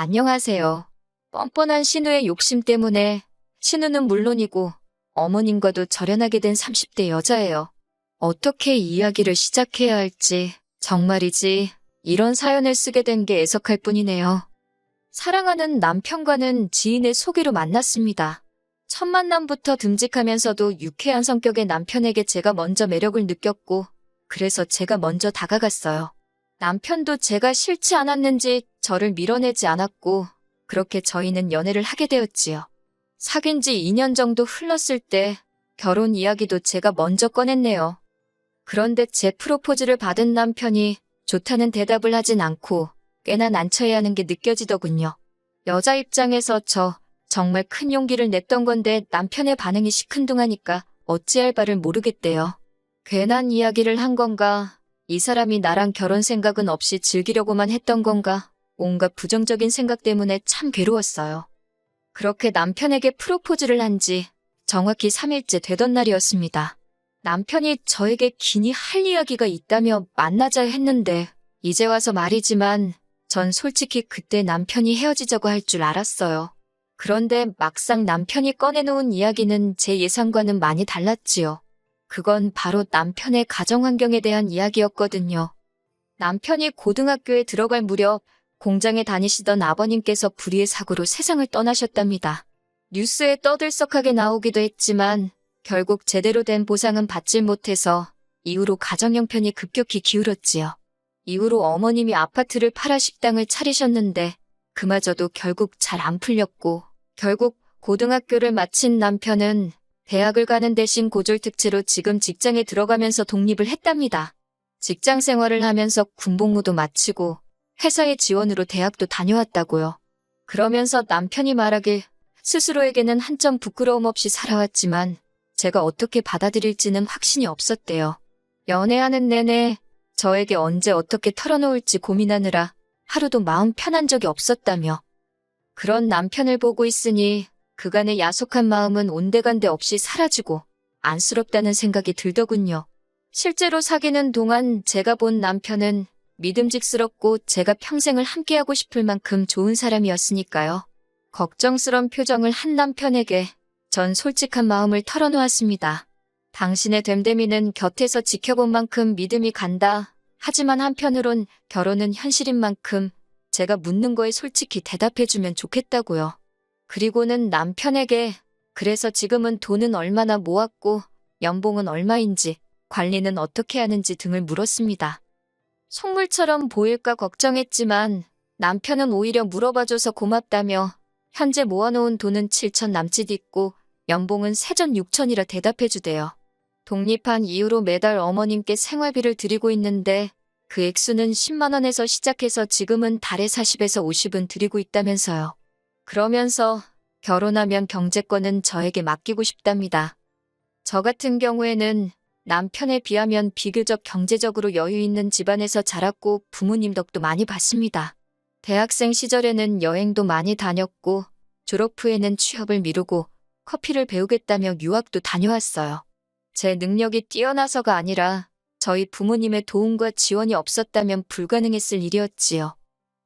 안녕하세요. 뻔뻔한 신우의 욕심 때문에 신우는 물론이고 어머님과도 절연하게 된 30대 여자예요. 어떻게 이야기를 시작해야 할지 정말이지 이런 사연을 쓰게 된 게 애석할 뿐이네요. 사랑하는 남편과는 지인의 소개로 만났습니다. 첫 만남부터 듬직하면서도 유쾌한 성격의 남편에게 제가 먼저 매력을 느꼈고 그래서 제가 먼저 다가갔어요. 남편도 제가 싫지 않았는지 저를 밀어내지 않았고 그렇게 저희는 연애를 하게 되었지요. 사귄 지 2년 정도 흘렀을 때 결혼 이야기도 제가 먼저 꺼냈네요. 그런데 제 프로포즈를 받은 남편이 좋다는 대답을 하진 않고 꽤나 난처해하는 게 느껴지더군요. 여자 입장에서 정말 큰 용기를 냈던 건데 남편의 반응이 시큰둥하니까 어찌할 바를 모르겠대요. 괜한 이야기를 한 건가? 이 사람이 나랑 결혼 생각은 없이 즐기려고만 했던 건가? 온갖 부정적인 생각 때문에 참 괴로웠어요. 그렇게 남편에게 프로포즈를 한 지 정확히 3일째 되던 날이었습니다. 남편이 저에게 기니 할 이야기가 있다며 만나자 했는데 이제 와서 말이지만 전 솔직히 그때 남편이 헤어지자고 할 줄 알았어요. 그런데 막상 남편이 꺼내놓은 이야기는 제 예상과는 많이 달랐지요. 그건 바로 남편의 가정환경에 대한 이야기였거든요. 남편이 고등학교에 들어갈 무렵 공장에 다니시던 아버님께서 불의의 사고로 세상을 떠나셨답니다. 뉴스에 떠들썩하게 나오기도 했지만 결국 제대로 된 보상은 받질 못해서 이후로 가정 형편이 급격히 기울었지요. 이후로 어머님이 아파트를 팔아 식당을 차리셨는데 그마저도 결국 잘 안 풀렸고 결국 고등학교를 마친 남편은 대학을 가는 대신 고졸특채로 지금 직장에 들어가면서 독립을 했답니다. 직장 생활을 하면서 군복무도 마치고 회사의 지원으로 대학도 다녀왔다고요. 그러면서 남편이 말하길 스스로에게는 한 점 부끄러움 없이 살아왔지만 제가 어떻게 받아들일지는 확신이 없었대요. 연애하는 내내 저에게 언제 어떻게 털어놓을지 고민하느라 하루도 마음 편한 적이 없었다며. 그런 남편을 보고 있으니 그간의 야속한 마음은 온데간데 없이 사라지고 안쓰럽다는 생각이 들더군요. 실제로 사귀는 동안 제가 본 남편은 믿음직스럽고 제가 평생을 함께하고 싶을 만큼 좋은 사람이었으니까요. 걱정스런 표정을 한 남편에게 전 솔직한 마음을 털어놓았습니다. 당신의 됨됨이는 곁에서 지켜본 만큼 믿음이 간다. 하지만 한편으론 결혼은 현실인 만큼 제가 묻는 거에 솔직히 대답해주면 좋겠다고요. 그리고는 남편에게 그래서 지금은 돈은 얼마나 모았고 연봉은 얼마인지 관리는 어떻게 하는지 등을 물었습니다. 속물처럼 보일까 걱정했지만 남편은 오히려 물어봐줘서 고맙다며 현재 모아놓은 돈은 7천 남짓 있고 연봉은 세전 6천이라 대답해주대요. 독립한 이후로 매달 어머님께 생활비를 드리고 있는데 그 액수는 10만 원에서 시작해서 지금은 달에 40에서 50은 드리고 있다면서요. 그러면서 결혼하면 경제권은 저에게 맡기고 싶답니다. 저 같은 경우에는 남편에 비하면 비교적 경제적으로 여유 있는 집안에서 자랐고 부모님 덕도 많이 봤습니다. 대학생 시절에는 여행도 많이 다녔고 졸업 후에는 취업을 미루고 커피를 배우겠다며 유학도 다녀왔어요. 제 능력이 뛰어나서가 아니라 저희 부모님의 도움과 지원이 없었다면 불가능했을 일이었지요.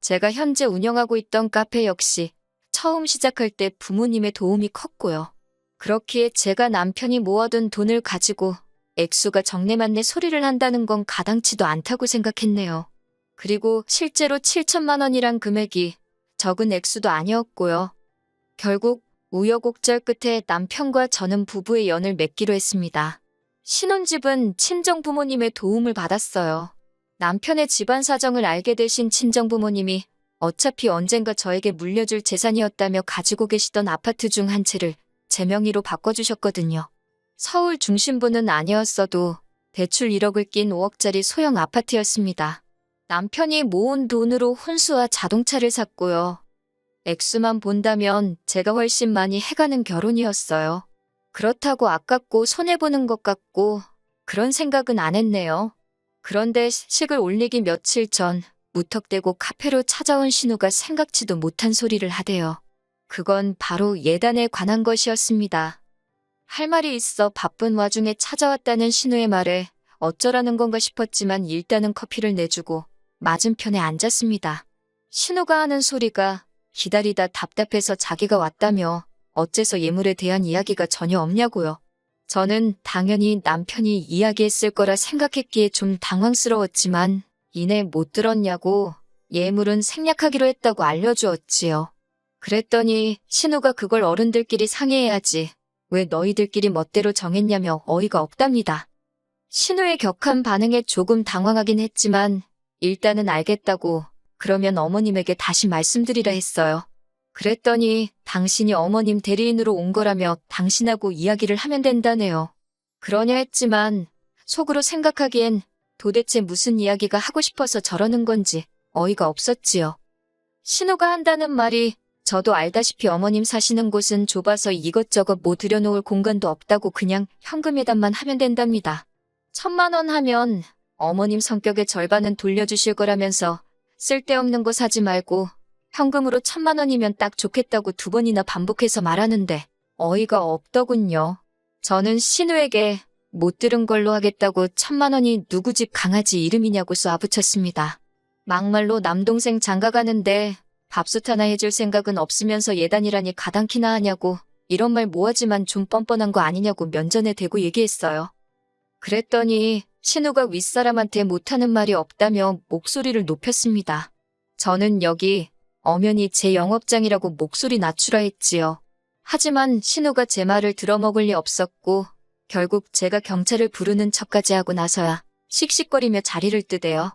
제가 현재 운영하고 있던 카페 역시 처음 시작할 때 부모님의 도움이 컸고요. 그렇기에 제가 남편이 모아둔 돈을 가지고 액수가 정내만내 소리를 한다는 건 가당치도 않다고 생각했네요. 그리고 실제로 7천만 원이란 금액이 적은 액수도 아니었고요. 결국 우여곡절 끝에 남편과 저는 부부의 연을 맺기로 했습니다. 신혼집은 친정부모님의 도움을 받았어요. 남편의 집안 사정을 알게 되신 친정부모님이 어차피 언젠가 저에게 물려줄 재산이었다며 가지고 계시던 아파트 중 한 채를 제 명의로 바꿔주셨거든요. 서울 중심부는 아니었어도 대출 1억을 낀 5억짜리 소형 아파트였습니다. 남편이 모은 돈으로 혼수와 자동차를 샀고요. 액수만 본다면 제가 훨씬 많이 해가는 결혼이었어요. 그렇다고 아깝고 손해보는 것 같고 그런 생각은 안 했네요. 그런데 식을 올리기 며칠 전 무턱대고 카페로 찾아온 신우가 생각지도 못한 소리를 하대요. 그건 바로 예단에 관한 것이었습니다. 할 말이 있어 바쁜 와중에 찾아왔다는 신우의 말에 어쩌라는 건가 싶었지만 일단은 커피를 내주고 맞은편에 앉았습니다. 신우가 하는 소리가 기다리다 답답해서 자기가 왔다며 어째서 예물에 대한 이야기가 전혀 없냐고요. 저는 당연히 남편이 이야기했을 거라 생각했기에 좀 당황스러웠지만 이내 못 들었냐고 예물은 생략하기로 했다고 알려주었지요. 그랬더니 신우가 그걸 어른들끼리 상의해야지 왜 너희들끼리 멋대로 정했냐며 어이가 없답니다. 신우의 격한 반응에 조금 당황하긴 했지만 일단은 알겠다고 그러면 어머님에게 다시 말씀드리라 했어요. 그랬더니 당신이 어머님 대리인으로 온 거라며 당신하고 이야기를 하면 된다네요. 그러냐 했지만 속으로 생각하기엔 도대체 무슨 이야기가 하고 싶어서 저러는 건지 어이가 없었지요. 신우가 한다는 말이 저도 알다시피 어머님 사시는 곳은 좁아서 이것저것 뭐 들여놓을 공간도 없다고 그냥 현금예단만 하면 된답니다. 1,000만 원 하면 어머님 성격의 절반은 돌려주실 거라면서 쓸데없는 거 사지 말고 현금으로 1,000만 원이면 딱 좋겠다고 2번이나 반복해서 말하는데 어이가 없더군요. 저는 신우에게 못 들은 걸로 하겠다고 1,000만 원이 누구 집 강아지 이름이냐고 쏘아붙였습니다. 막말로 남동생 장가가는데 밥솥 하나 해줄 생각은 없으면서 예단이라니 가당키나 하냐고 이런 말 뭐하지만 좀 뻔뻔한 거 아니냐고 면전에 대고 얘기했어요. 그랬더니 신우가 윗사람한테 못하는 말이 없다며 목소리를 높였습니다. 저는 여기 엄연히 제 영업장이라고 목소리 낮추라 했지요. 하지만 신우가 제 말을 들어먹을 리 없었고 결국 제가 경찰을 부르는 척까지 하고 나서야 씩씩거리며 자리를 뜨대요.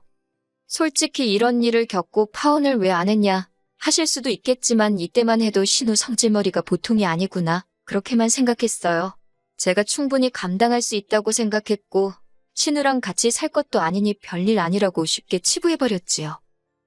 솔직히 이런 일을 겪고 파혼을 왜 안 했냐 하실 수도 있겠지만 이때만 해도 신우 성질머리가 보통이 아니구나 그렇게만 생각했어요. 제가 충분히 감당할 수 있다고 생각했고 신우랑 같이 살 것도 아니니 별일 아니라고 쉽게 치부해버렸지요.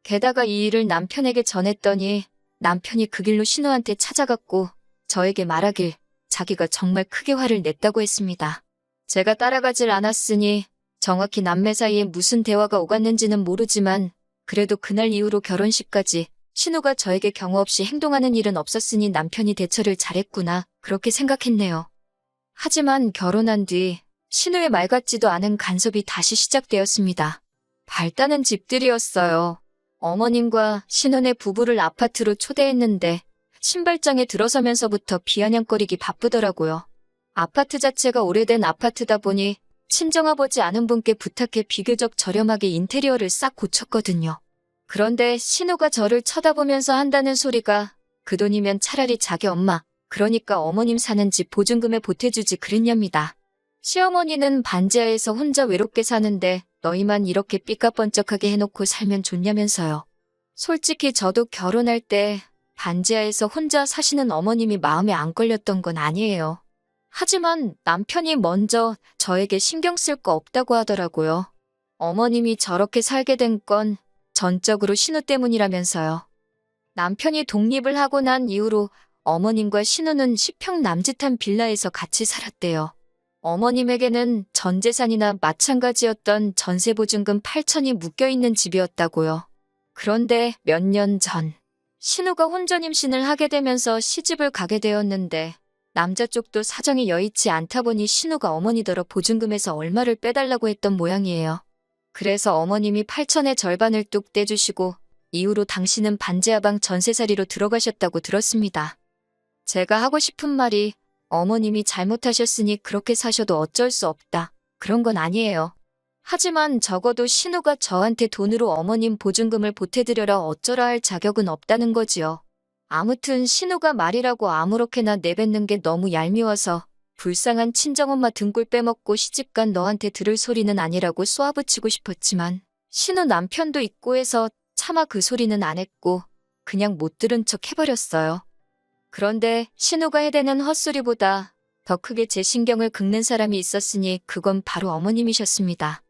게다가 이 일을 남편에게 전했더니 남편이 그 길로 신우한테 찾아갔고 저에게 말하길 자기가 정말 크게 화를 냈다고 했습니다. 제가 따라가질 않았으니 정확히 남매 사이에 무슨 대화가 오갔는지는 모르지만 그래도 그날 이후로 결혼식까지 신우가 저에게 경우 없이 행동하는 일은 없었으니 남편이 대처를 잘했구나 그렇게 생각했네요. 하지만 결혼한 뒤 신우의 말 같지도 않은 간섭이 다시 시작되었습니다. 발단은 집들이었어요. 어머님과 신혼의 부부를 아파트로 초대했는데 신발장에 들어서면서부터 비아냥거리기 바쁘더라고요. 아파트 자체가 오래된 아파트다 보니 친정아버지 아는 분께 부탁해 비교적 저렴하게 인테리어를 싹 고쳤거든요. 그런데 신우가 저를 쳐다보면서 한다는 소리가 그 돈이면 차라리 자기 엄마, 그러니까 어머님 사는 집 보증금에 보태주지 그랬냐입니다. 시어머니는 반지하에서 혼자 외롭게 사는데 너희만 이렇게 삐까뻔쩍하게 해놓고 살면 좋냐면서요. 솔직히 저도 결혼할 때 반지하에서 혼자 사시는 어머님이 마음에 안 걸렸던 건 아니에요. 하지만 남편이 먼저 저에게 신경 쓸 거 없다고 하더라고요. 어머님이 저렇게 살게 된 건 전적으로 신우 때문이라면서요. 남편이 독립을 하고 난 이후로 어머님과 신우는 10평 남짓한 빌라에서 같이 살았대요. 어머님에게는 전 재산이나 마찬가지였던 전세보증금 8천이 묶여있는 집이었다고요. 그런데 몇 년 전 신우가 혼전 임신을 하게 되면서 시집을 가게 되었는데 남자 쪽도 사정이 여의치 않다 보니 신우가 어머니더러 보증금에서 얼마를 빼달라고 했던 모양이에요. 그래서 어머님이 8천의 절반을 뚝 떼주시고 이후로 당신은 반지하방 전세살이로 들어가셨다고 들었습니다. 제가 하고 싶은 말이 어머님이 잘못하셨으니 그렇게 사셔도 어쩔 수 없다. 그런 건 아니에요. 하지만 적어도 신우가 저한테 돈으로 어머님 보증금을 보태드려라 어쩌라 할 자격은 없다는 거지요. 아무튼 신우가 말이라고 아무렇게나 내뱉는 게 너무 얄미워서 불쌍한 친정엄마 등골 빼먹고 시집간 너한테 들을 소리는 아니라고 쏘아붙이고 싶었지만 신우 남편도 있고 해서 차마 그 소리는 안 했고 그냥 못 들은 척 해버렸어요. 그런데 신우가 해대는 헛소리보다 더 크게 제 신경을 긁는 사람이 있었으니 그건 바로 어머님이셨습니다.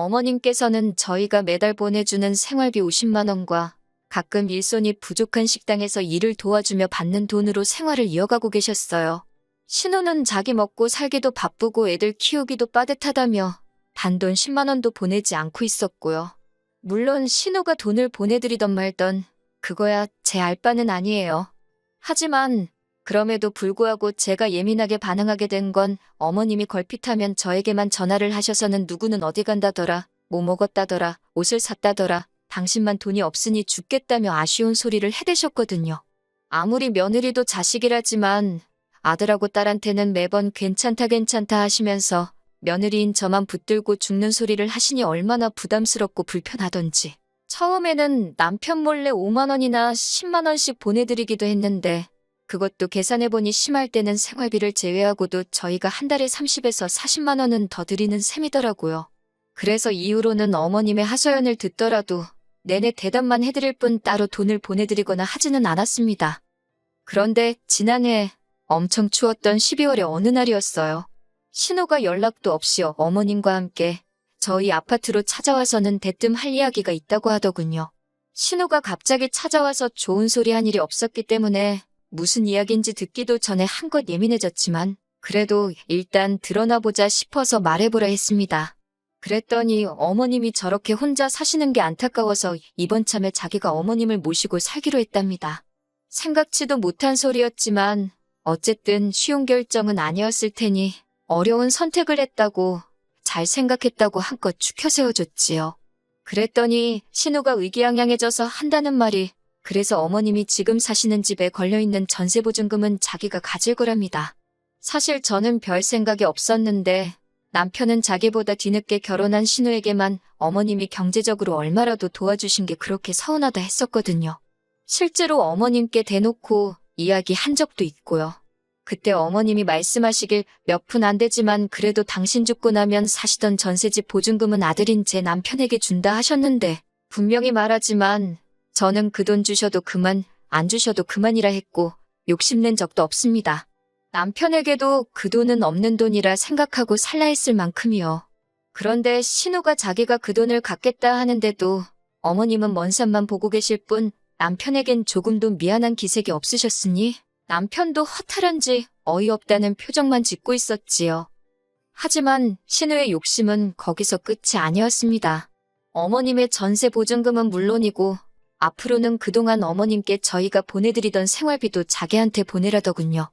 어머님께서는 저희가 매달 보내주는 생활비 50만 원과 가끔 일손이 부족한 식당에서 일을 도와주며 받는 돈으로 생활을 이어가고 계셨어요. 신우는 자기 먹고 살기도 바쁘고 애들 키우기도 빠듯하다며 단돈 10만 원도 보내지 않고 있었고요. 물론 신우가 돈을 보내드리던 말던 그거야 제 알 바는 아니에요. 하지만 그럼에도 불구하고 제가 예민하게 반응하게 된 건 어머님이 걸핏하면 저에게만 전화를 하셔서는 누구는 어디 간다더라, 뭐 먹었다더라, 옷을 샀다더라, 당신만 돈이 없으니 죽겠다며 아쉬운 소리를 해대셨거든요. 아무리 며느리도 자식이라지만 아들하고 딸한테는 매번 괜찮다 괜찮다 하시면서 며느리인 저만 붙들고 죽는 소리를 하시니 얼마나 부담스럽고 불편하던지. 처음에는 남편 몰래 5만 원이나 10만 원씩 보내드리기도 했는데 그것도 계산해보니 심할 때는 생활비를 제외하고도 저희가 한 달에 30에서 40만 원은 더 드리는 셈이더라고요. 그래서 이후로는 어머님의 하소연을 듣더라도 내내 대답만 해드릴 뿐 따로 돈을 보내드리거나 하지는 않았습니다. 그런데 지난해 엄청 추웠던 12월의 어느 날이었어요. 신호가 연락도 없이 어머님과 함께 저희 아파트로 찾아와서는 대뜸 할 이야기가 있다고 하더군요. 신호가 갑자기 찾아와서 좋은 소리 한 일이 없었기 때문에 무슨 이야기인지 듣기도 전에 한껏 예민해졌지만 그래도 일단 드러나보자 싶어서 말해보라 했습니다. 그랬더니 어머님이 저렇게 혼자 사시는 게 안타까워서 이번 참에 자기가 어머님을 모시고 살기로 했답니다. 생각지도 못한 소리였지만 어쨌든 쉬운 결정은 아니었을 테니 어려운 선택을 했다고 잘 생각했다고 한껏 추켜 세워줬지요. 그랬더니 신우가 의기양양해져서 한다는 말이 그래서 어머님이 지금 사시는 집에 걸려있는 전세보증금은 자기가 가질 거랍니다. 사실 저는 별 생각이 없었는데 남편은 자기보다 뒤늦게 결혼한 신우에게만 어머님이 경제적으로 얼마라도 도와주신 게 그렇게 서운하다 했었거든요. 실제로 어머님께 대놓고 이야기한 적도 있고요. 그때 어머님이 말씀하시길 몇 푼 안 되지만 그래도 당신 죽고 나면 사시던 전세집 보증금은 아들인 제 남편에게 준다 하셨는데 분명히 말하지만 저는 그 돈 주셔도 그만, 안 주셔도 그만이라 했고 욕심낸 적도 없습니다. 남편에게도 그 돈은 없는 돈이라 생각하고 살라 했을 만큼이요. 그런데 신우가 자기가 그 돈을 갚겠다 하는데도 어머님은 먼 산만 보고 계실 뿐 남편에겐 조금도 미안한 기색이 없으셨으니 남편도 허탈한지 어이없다는 표정만 짓고 있었지요. 하지만 신우의 욕심은 거기서 끝이 아니었습니다. 어머님의 전세 보증금은 물론이고 앞으로는 그동안 어머님께 저희가 보내드리던 생활비도 자기한테 보내라더군요.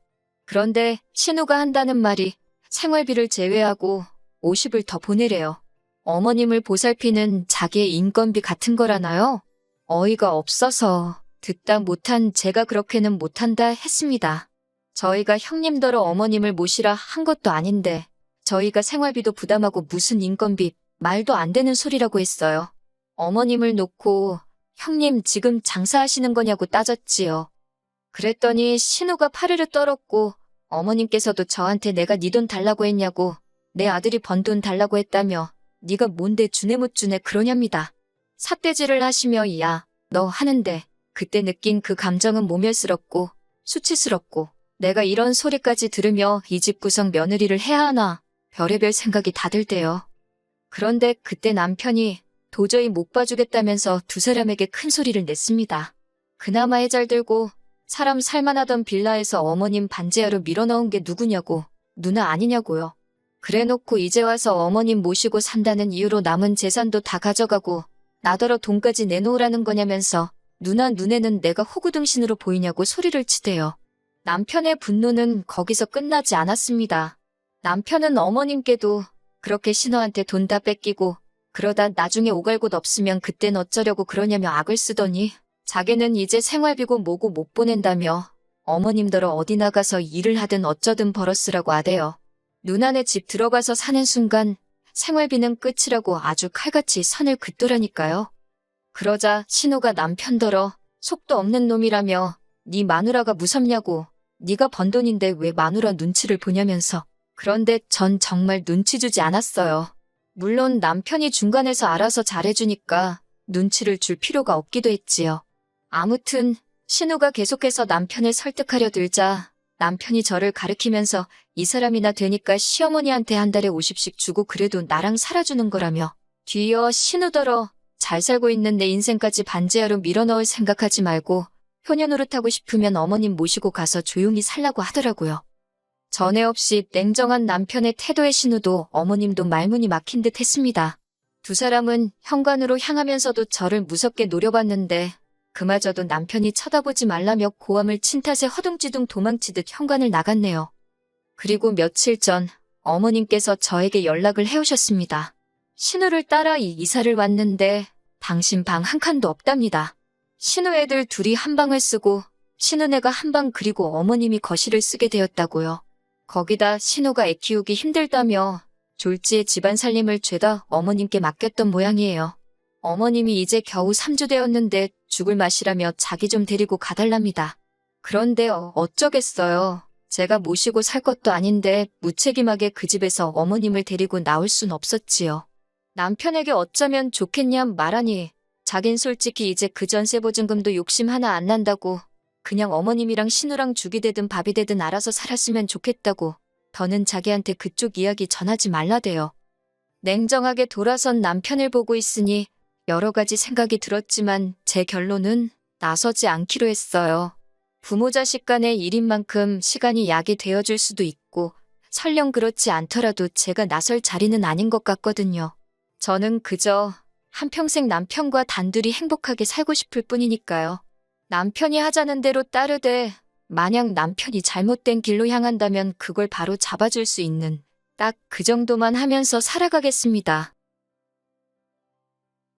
그런데 신우가 한다는 말이 생활비를 제외하고 50을 더 보내래요. 어머님을 보살피는 자기의 인건비 같은 거라나요? 어이가 없어서 듣다 못한 제가 그렇게는 못한다 했습니다. 저희가 형님더러 어머님을 모시라 한 것도 아닌데 저희가 생활비도 부담하고 무슨 인건비, 말도 안 되는 소리라고 했어요. 어머님을 놓고 형님 지금 장사하시는 거냐고 따졌지요. 그랬더니 신우가 파르르 떨었고 어머님께서도 저한테 내가 네 돈 달라고 했냐고 내 아들이 번 돈 달라고 했다며 네가 뭔데 주네 못 주네 그러냐입니다. 삿대질을 하시며 야, 너 하는데 그때 느낀 그 감정은 모멸스럽고 수치스럽고 내가 이런 소리까지 들으며 이 집 구성 며느리를 해야 하나 별의별 생각이 다 들대요. 그런데 그때 남편이 도저히 못 봐주겠다면서 두 사람에게 큰 소리를 냈습니다. 그나마 해잘들고 사람 살만하던 빌라에서 어머님 반지하로 밀어넣은 게 누구냐고, 누나 아니냐고요. 그래놓고 이제 와서 어머님 모시고 산다는 이유로 남은 재산도 다 가져가고 나더러 돈까지 내놓으라는 거냐면서 누나 눈에는 내가 호구등신으로 보이냐고 소리를 치대요. 남편의 분노는 거기서 끝나지 않았습니다. 남편은 어머님께도 그렇게 신우한테 돈 다 뺏기고 그러다 나중에 오갈 곳 없으면 그땐 어쩌려고 그러냐며 악을 쓰더니 자기는 이제 생활비고 뭐고 못 보낸다며 어머님더러 어디 나가서 일을 하든 어쩌든 벌었으라고 하대요. 누나네 집 들어가서 사는 순간 생활비는 끝이라고 아주 칼같이 선을 긋더라니까요. 그러자 신우가 남편더러 속도 없는 놈이라며 네 마누라가 무섭냐고 네가 번 돈인데 왜 마누라 눈치를 보냐면서 그런데 전 정말 눈치 주지 않았어요. 물론 남편이 중간에서 알아서 잘해주니까 눈치를 줄 필요가 없기도 했지요. 아무튼 신우가 계속해서 남편을 설득하려 들자 남편이 저를 가리키면서 이 사람이나 되니까 시어머니한테 한 달에 50씩 주고 그래도 나랑 살아주는 거라며 뒤이어 신우더러 잘 살고 있는 내 인생까지 반지하로 밀어넣을 생각하지 말고 효녀 노릇하고 싶으면 어머님 모시고 가서 조용히 살라고 하더라고요. 전에 없이 냉정한 남편의 태도에 신우도 어머님도 말문이 막힌 듯 했습니다. 두 사람은 현관으로 향하면서도 저를 무섭게 노려봤는데 그마저도 남편이 쳐다보지 말라며 고함을 친 탓에 허둥지둥 도망치듯 현관을 나갔네요. 그리고 며칠 전 어머님께서 저에게 연락을 해오셨습니다. 신우를 따라 이사를 왔는데 당신 방 한 칸도 없답니다. 신우 애들 둘이 한 방을 쓰고 신우네가 한 방 그리고 어머님이 거실을 쓰게 되었다고요. 거기다 신우가 애 키우기 힘들다며 졸지에 집안 살림을 죄다 어머님께 맡겼던 모양이에요. 어머님이 이제 겨우 3주 되었는데 죽을 맛이라며 자기 좀 데리고 가달랍니다. 그런데 어쩌겠어요. 제가 모시고 살 것도 아닌데 무책임하게 그 집에서 어머님을 데리고 나올 순 없었지요. 남편에게 어쩌면 좋겠냐 말하니 자긴 솔직히 이제 그 전세 보증금도 욕심 하나 안 난다고 그냥 어머님이랑 신우랑 죽이 되든 밥이 되든 알아서 살았으면 좋겠다고 더는 자기한테 그쪽 이야기 전하지 말라대요. 냉정하게 돌아선 남편을 보고 있으니 여러 가지 생각이 들었지만 제 결론은 나서지 않기로 했어요. 부모 자식 간의 일인 만큼 시간이 약이 되어줄 수도 있고 설령 그렇지 않더라도 제가 나설 자리는 아닌 것 같거든요. 저는 그저 한평생 남편과 단둘이 행복하게 살고 싶을 뿐이니까요. 남편이 하자는 대로 따르되 만약 남편이 잘못된 길로 향한다면 그걸 바로 잡아줄 수 있는 딱 그 정도만 하면서 살아가겠습니다.